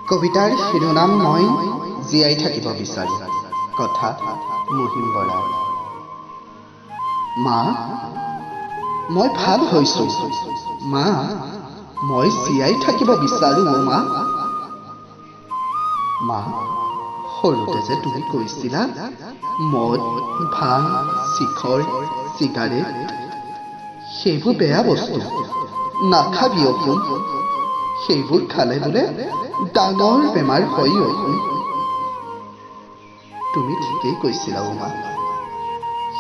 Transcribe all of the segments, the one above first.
কবিতাৰ শিৰোনাম মই জীয়াই থাকিব বিচাৰোঁ। কথা মহিম বৰা। মা, মই ভাল হৈছোঁ। মা, মই জীয়াই থাকিব বিচাৰোঁ। অ' মা, মা, সৰুতে যে তুমি কৈছিলা মদ, ভাং, শিখৰ, চিগাৰেট সেইবোৰ বেয়া বস্তু, নাখাবি অসুন। সেইবোৰ খালে বোলে ডাঙৰ বেমাৰ হয় অসুন। তুমি ঠিকেই কৈছিলা অ' মা,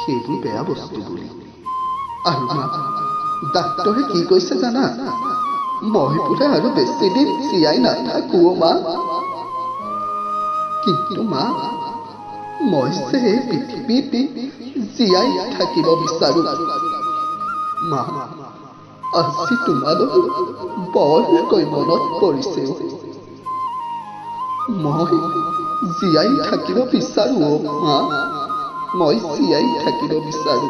সেইবোৰ বেয়া বস্তু বুলি। আৰু মা, ডাক্তৰে কি কৈছে জানা? মই বোলে আৰু বেছি দিন জীয়াই নাথাকো অ' মা। কিন্তু মা, মই যে এই পৃথিৱীত জীয়াই থাকিব বিচাৰো। মা, আজি তোমালৈ বৰকৈ মনত পৰিছে। মই জীয়াই থাকিব বিচাৰো অ' মা, মই জীয়াই থাকিব বিচাৰো।